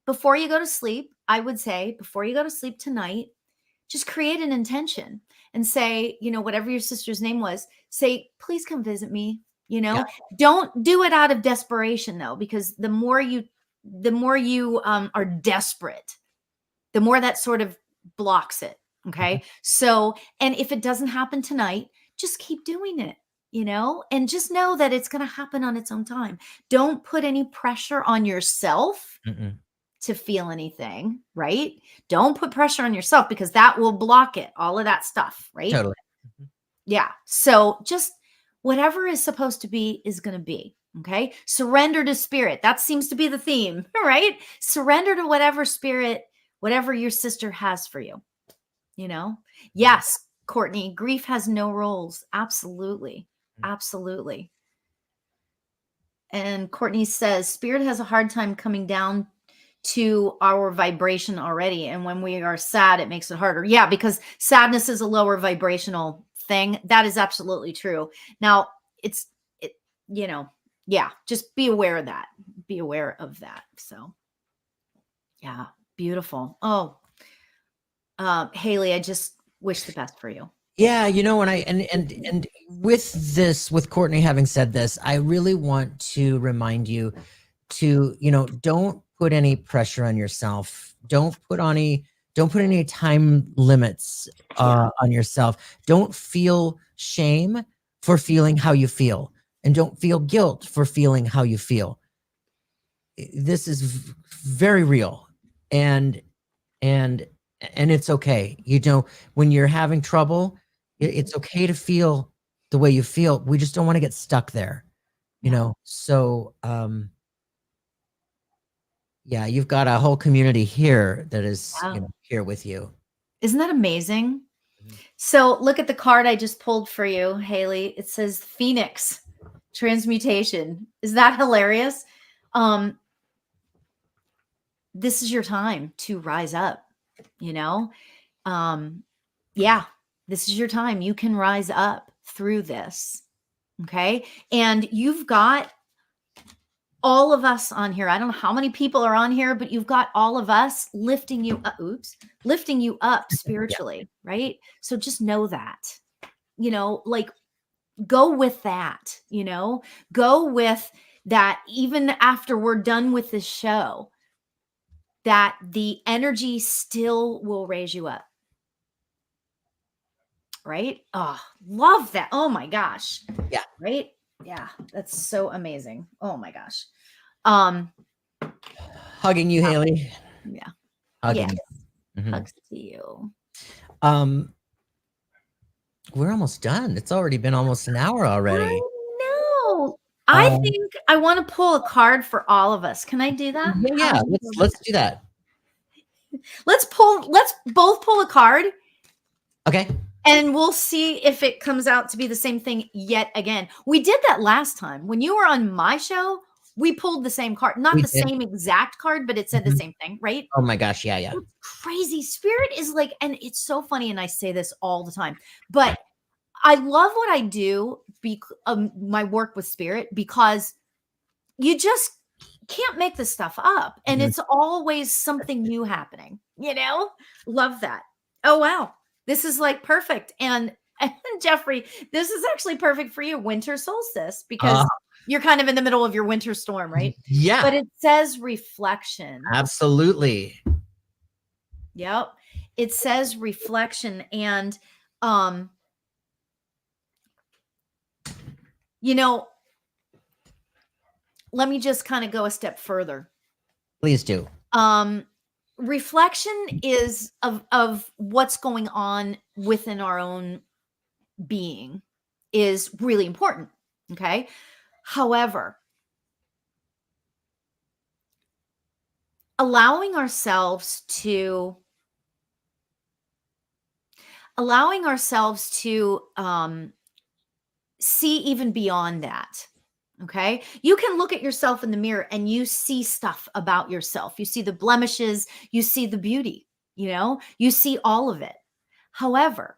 before you go to sleep, I would say, before you go to sleep tonight, just create an intention and say, whatever your sister's name was, say, please come visit me. Yeah. Don't do it out of desperation though, because the more you are desperate, the more that sort of blocks it. Mhm. Okay. So, and if it doesn't happen tonight, just keep doing it, and just know that it's going to happen on its own time. Don't put any pressure on yourself Mm-mm. to feel anything, right? Don't put pressure on yourself, because that will block it, all of that stuff, right? Totally. Mhm. Yeah. So just whatever is supposed to be is going to be. Okay. Surrender to spirit. That seems to be the theme, right? Surrender to whatever spirit, whatever your sister has for you, you know? Yes, Courtney, grief has no rules. Absolutely. Absolutely. And Courtney says, spirit has a hard time coming down to our vibration already. And when we are sad, it makes it harder. Yeah, because sadness is a lower vibrational thing. That is absolutely true. Now, it's, it, you know, yeah, just be aware of that. Be aware of that. So, yeah, beautiful. Oh, Haley, I just wish the best for you. Yeah, you know, and with Courtney having said this, I really want to remind you to, don't put any pressure on yourself. Don't put any time limits on yourself. Don't feel shame for feeling how you feel, and don't feel guilt for feeling how you feel. This is very real, and and it's okay. When you're having trouble, it's okay to feel the way you feel. We just don't want to get stuck there, so yeah, you've got a whole community here that is here with you. Isn't that amazing? So look at the card I just pulled for you, Haley. It says Phoenix transmutation. Is that hilarious? This is your time to rise up, yeah, this is your time. You can rise up through this. Okay. And you've got all of us on here. I don't know how many people are on here, but you've got all of us lifting you up, lifting you up spiritually. Right. So just know that, like go with that, go with that. Even after we're done with this show, that the energy still will raise you up. Right? Oh, love that. Oh my gosh. Yeah. Right? Yeah. That's so amazing. Oh my gosh. Hugging you, Haley. Yeah. Hugging you. Mm-hmm. Hugs to you. We're almost done. It's already been almost an hour already. I know. I think I want to pull a card for all of us. Can I do that? Yeah. Let's do that. Let's both pull a card. Okay. And we'll see if it comes out to be the same thing yet again. We did that last time. When you were on my show, we pulled the same card. Not the same exact card, but it said the same thing, right? Oh my gosh, yeah. It's crazy. Spirit is like, and it's so funny, and I say this all the time, but I love what I do, my work with spirit, because you just can't make this stuff up. And it's always something new happening, Love that. Oh, wow. This is like perfect. And Jeffrey, this is actually perfect for you, winter solstice, because you're kind of in the middle of your winter storm, right? Yeah. But it says reflection. Absolutely. Yep. It says reflection. And, let me just kind of go a step further. Please do. Reflection is of what's going on within our own being is really important. Okay. However, allowing ourselves to see even beyond that. Okay. You can look at yourself in the mirror and you see stuff about yourself. You see the blemishes, you see the beauty, you see all of it. However,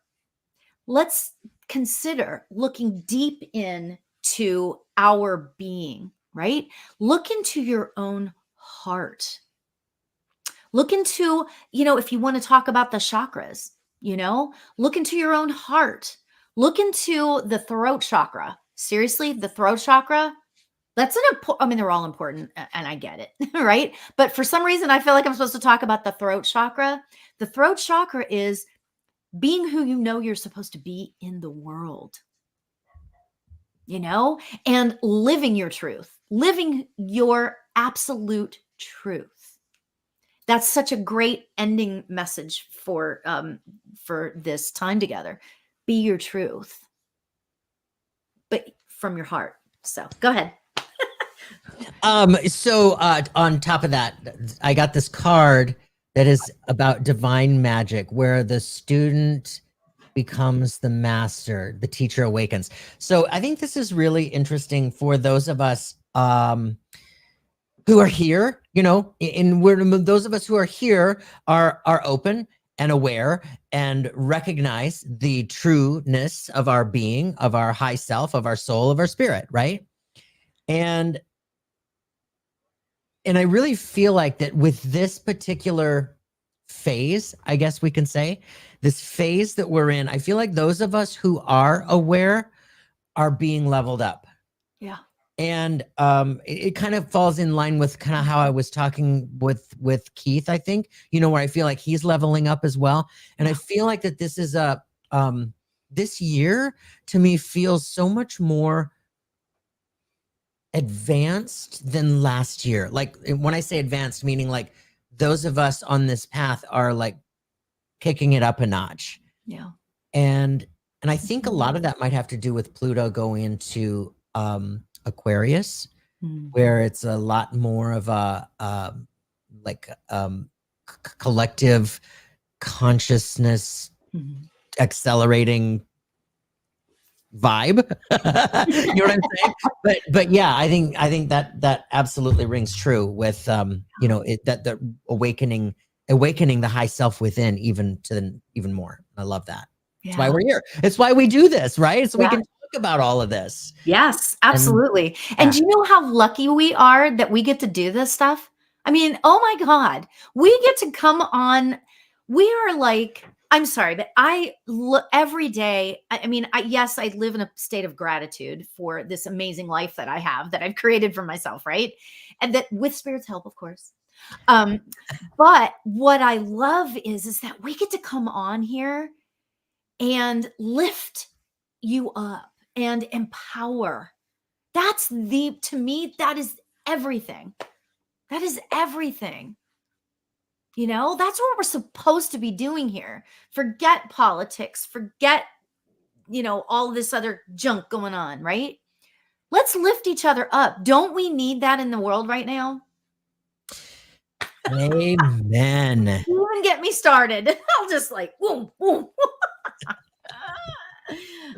let's consider looking deep into our being, right? Look into your own heart. Look into, if you want to talk about the chakras, look into your own heart. Look into the throat chakra. Seriously, the throat chakra, that's they're all important, and I get it, right? But for some reason, I feel like I'm supposed to talk about the throat chakra. The throat chakra is being who you're supposed to be in the world, and living your truth, living your absolute truth. That's such a great ending message for this time together. Be your truth, but from your heart. So go ahead. So on top of that, I got this card that is about divine magic, where the student becomes the master, the teacher awakens. So I think this is really interesting for those of us who are here, those of us who are here are open and aware and recognize the trueness of our being, of our high self, of our soul, of our spirit, right? And I really feel like that with this particular phase, I guess we can say, this phase that we're in, I feel like those of us who are aware are being leveled up. Yeah. And it kind of falls in line with kind of how I was talking with Keith, I think, where I feel like he's leveling up as well. And I feel like that this is this year to me feels so much more advanced than last year. Like when I say advanced, meaning like those of us on this path are like kicking it up a notch. Yeah. And I think a lot of that might have to do with Pluto going into Aquarius, where it's a lot more of a collective consciousness accelerating vibe. You know what I'm saying? But yeah, I think that absolutely rings true with that the awakening the high self within even more. I love that. That's why we're here. It's why we do this, right? So we can talk about all of this. Yes, absolutely. And do you know how lucky we are that we get to do this stuff? I mean, oh my God, we get to come on. We are like, I'm sorry, but every day, I mean, yes, I live in a state of gratitude for this amazing life that I have, that I've created for myself, right? And that with Spirit's help, of course. But what I love is that we get to come on here and lift you up and empower. To me, that is everything. That is everything. That's what we're supposed to be doing here. Forget politics, forget, all this other junk going on, right? Let's lift each other up. Don't we need that in the world right now? Amen. You even get me started. I'll just like, boom, boom.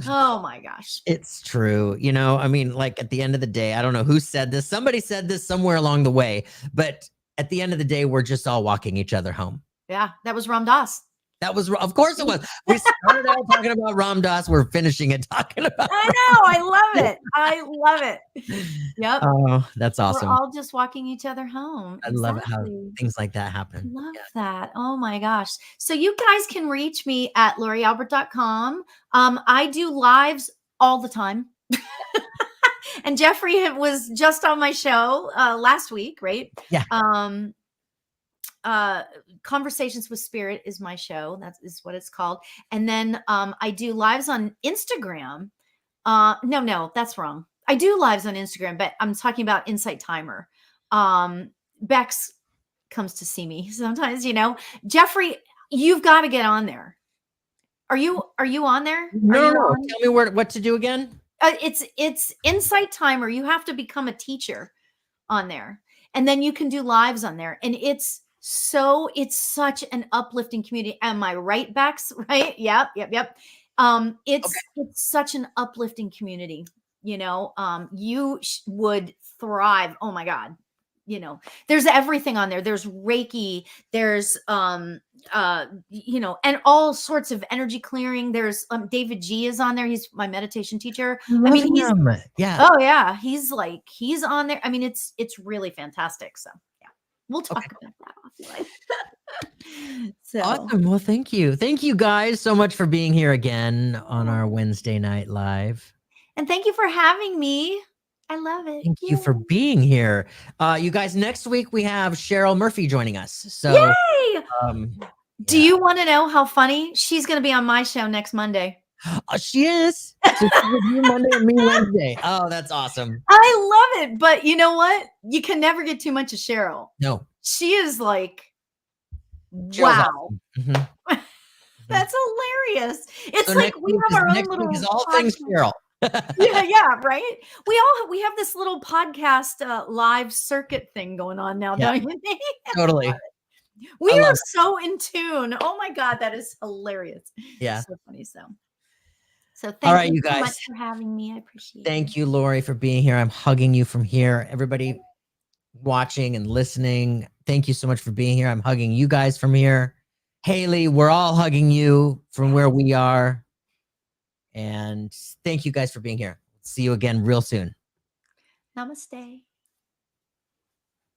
Oh my gosh. It's true. I mean, like at the end of the day, I don't know who said this. Somebody said this somewhere along the way, but at the end of the day, we're just all walking each other home. Yeah, that was Ram Dass. That was, of course it was. We started out talking about Ram Dass. We're finishing it talking about. I know. I love it. I love it. Yep. Oh, that's awesome. We're all just walking each other home. I love it how things like that happen. Love that. Oh my gosh. So you guys can reach me at lauriealbert.com. I do lives all the time. And Jeffrey was just on my show last week, right? Yeah. Conversations with Spirit is my show. That is what it's called. And then I do lives on Instagram. No, that's wrong. I do lives on Instagram, but I'm talking about Insight Timer. Bex comes to see me sometimes, Jeffrey, you've got to get on there. Are you on there? No. Tell me what to do again. It's Insight Timer. You have to become a teacher on there, and then you can do lives on there. And it's such an uplifting community. Am I right, Bex? Right? Yep. It's such an uplifting community. You would thrive. Oh my God. There's everything on there. There's Reiki, there's and all sorts of energy clearing. There's David G is on there. He's my meditation teacher. I mean, he's on there. I mean, it's really fantastic. So yeah, we'll talk about that offline. So awesome. Well, thank you guys so much for being here again on our Wednesday night live. And thank you for having me. I love it. Thank you for being here. You guys, next week we have Cheryl Murphy joining us. So yay! Do you want to know how funny? She's going to be on my show next Monday. She is. So you Monday and me Wednesday. Oh, that's awesome. I love it. But you know what? You can never get too much of Cheryl. No. She is like, Cheryl's wow. awesome. Mm-hmm. That's hilarious. It's so like we have our own little is all things Cheryl. yeah, right. We have this little podcast live circuit thing going on now, don't you think? Totally. We are so in tune. Oh my God, that is hilarious. Yeah. So funny. So thank you so much for having me. I appreciate it. Thank you, Lori, for being here. I'm hugging you from here. Everybody watching and listening, thank you so much for being here. I'm hugging you guys from here. Haley, we're all hugging you from where we are. And thank you guys for being here. See you again real soon. Namaste.